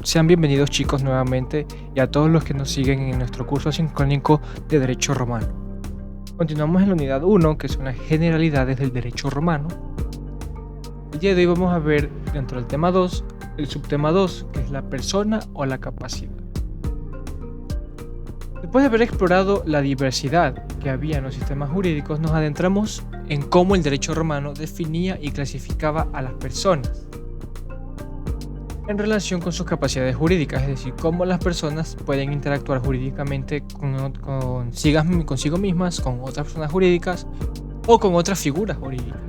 Sean bienvenidos chicos nuevamente y a todos los que nos siguen en nuestro curso sincrónico de Derecho Romano. Continuamos en la unidad 1, que son las generalidades del derecho romano. El día de hoy vamos a ver dentro del tema 2, el subtema 2, que es la persona o la capacidad. Después de haber explorado la diversidad que había en los sistemas jurídicos, nos adentramos en cómo el derecho romano definía y clasificaba a las personas en relación con sus capacidades jurídicas, es decir, cómo las personas pueden interactuar jurídicamente consigo mismas, con otras personas jurídicas o con otras figuras jurídicas.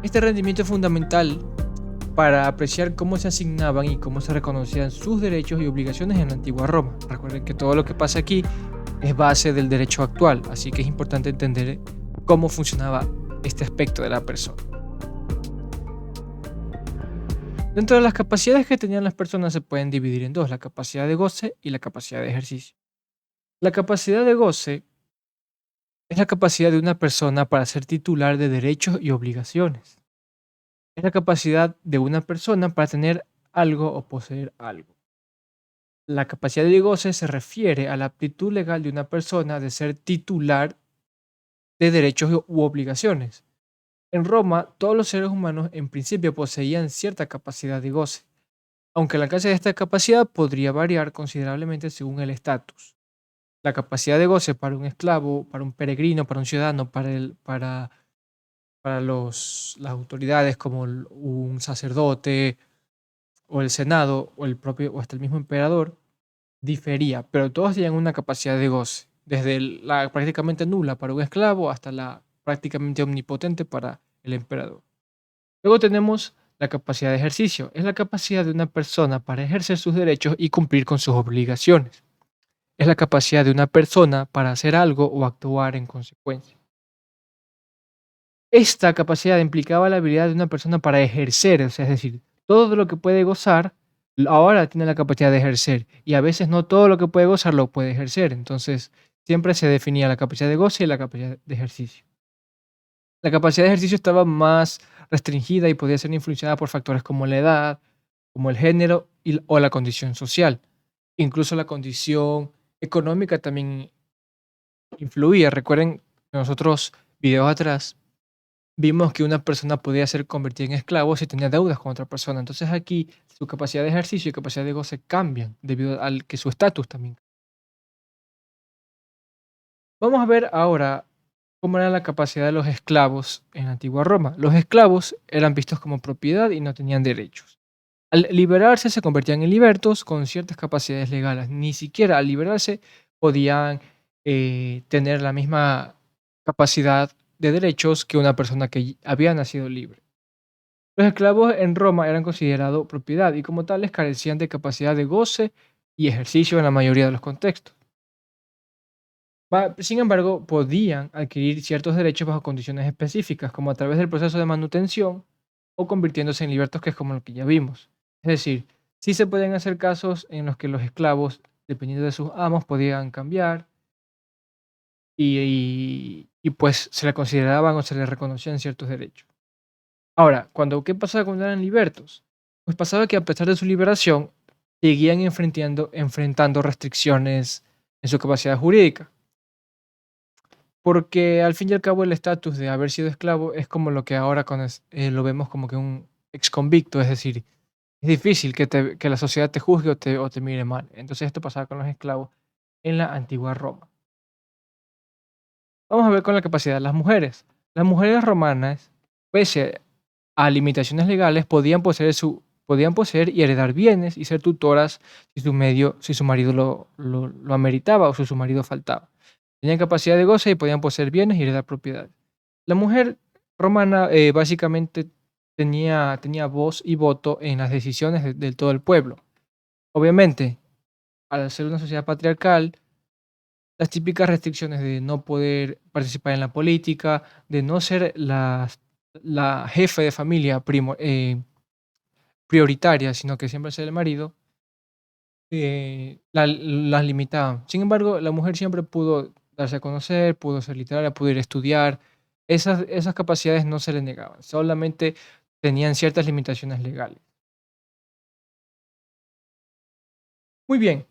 Este rendimiento es fundamental para apreciar cómo se asignaban y cómo se reconocían sus derechos y obligaciones en la antigua Roma. Recuerden que todo lo que pasa aquí es base del derecho actual, así que es importante entender cómo funcionaba este aspecto de la persona. Dentro de las capacidades que tenían las personas se pueden dividir en dos, la capacidad de goce y la capacidad de ejercicio. La capacidad de goce es la capacidad de una persona para ser titular de derechos y obligaciones. Es la capacidad de una persona para tener algo o poseer algo. La capacidad de goce se refiere a la aptitud legal de una persona de ser titular de derechos u obligaciones. En Roma, todos los seres humanos en principio poseían cierta capacidad de goce, aunque el alcance de esta capacidad podría variar considerablemente según el estatus. La capacidad de goce para un esclavo, para un peregrino, para un ciudadano, para las autoridades como un sacerdote o el senado o el propio o hasta el mismo emperador difería, pero todos tenían una capacidad de goce, desde la prácticamente nula para un esclavo hasta la prácticamente omnipotente para el emperador. Luego tenemos la capacidad de ejercicio. Es la capacidad de una persona para ejercer sus derechos y cumplir con sus obligaciones. Es la capacidad de una persona para hacer algo o actuar en consecuencia. Esta capacidad implicaba la habilidad de una persona para ejercer, o sea, es decir, todo lo que puede gozar, ahora tiene la capacidad de ejercer, y a veces no todo lo que puede gozar lo puede ejercer. Entonces, siempre se definía la capacidad de goce y la capacidad de ejercicio. La capacidad de ejercicio estaba más restringida y podía ser influenciada por factores como la edad, como el género o la condición social. Incluso la condición económica también influía. Recuerden, nosotros videos atrás vimos que una persona podía ser convertida en esclavo si tenía deudas con otra persona. Entonces aquí su capacidad de ejercicio y capacidad de goce cambian debido al que su estatus también. Vamos a ver ahora cómo era la capacidad de los esclavos en la antigua Roma. Los esclavos eran vistos como propiedad y no tenían derechos. Al liberarse se convertían en libertos con ciertas capacidades legales. Ni siquiera al liberarse podían tener la misma capacidad de derechos que una persona que había nacido libre. Los esclavos en Roma eran considerados propiedad y como tales carecían de capacidad de goce y ejercicio en la mayoría de los contextos. Sin embargo, podían adquirir ciertos derechos bajo condiciones específicas, como a través del proceso de manutención o convirtiéndose en libertos, que es como lo que ya vimos. Es decir, sí se pueden hacer casos en los que los esclavos, dependiendo de sus amos, podían cambiar y pues se le consideraban o se les reconocían ciertos derechos. Ahora, ¿qué pasaba cuando eran libertos? Pues pasaba que a pesar de su liberación, seguían enfrentando restricciones en su capacidad jurídica. Porque al fin y al cabo el estatus de haber sido esclavo es como lo que ahora lo vemos como que un exconvicto, es decir, es difícil que la sociedad te juzgue o te mire mal. Entonces esto pasaba con los esclavos en la antigua Roma. Vamos a ver con la capacidad de las mujeres. Las mujeres romanas, pese a limitaciones legales, podían poseer y heredar bienes y ser tutoras si su marido lo ameritaba o si su marido faltaba. Tenían capacidad de goce y podían poseer bienes y heredar propiedades. La mujer romana básicamente tenía voz y voto en las decisiones de todo el pueblo. Obviamente, al ser una sociedad patriarcal, las típicas restricciones de no poder participar en la política, de no ser la jefe de familia prioritaria, sino que siempre ser el marido, las limitaban. Sin embargo, la mujer siempre pudo darse a conocer, pudo ser literaria, pudo ir a estudiar. Esas capacidades no se le negaban, solamente tenían ciertas limitaciones legales. Muy bien,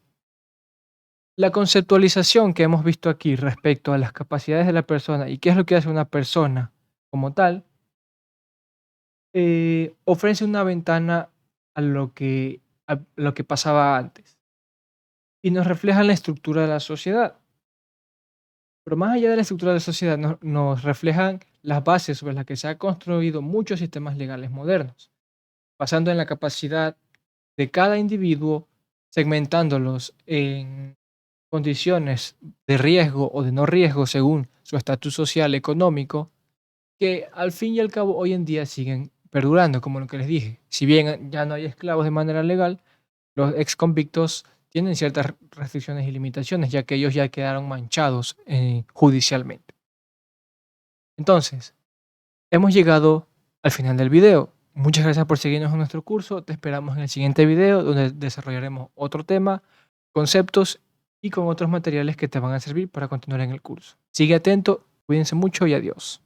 la conceptualización que hemos visto aquí respecto a las capacidades de la persona y qué es lo que hace una persona como tal, ofrece una ventana a lo que pasaba antes y nos refleja la estructura de la sociedad. Pero más allá de la estructura de la sociedad, nos reflejan las bases sobre las que se han construido muchos sistemas legales modernos, basando en la capacidad de cada individuo, segmentándolos en condiciones de riesgo o de no riesgo según su estatus social, económico, que al fin y al cabo hoy en día siguen perdurando, como lo que les dije. Si bien ya no hay esclavos de manera legal, los ex convictos tienen ciertas restricciones y limitaciones, ya que ellos ya quedaron manchados judicialmente. Entonces, hemos llegado al final del video. Muchas gracias por seguirnos en nuestro curso. Te esperamos en el siguiente video donde desarrollaremos otro tema, conceptos y con otros materiales que te van a servir para continuar en el curso. Sigue atento, cuídense mucho y adiós.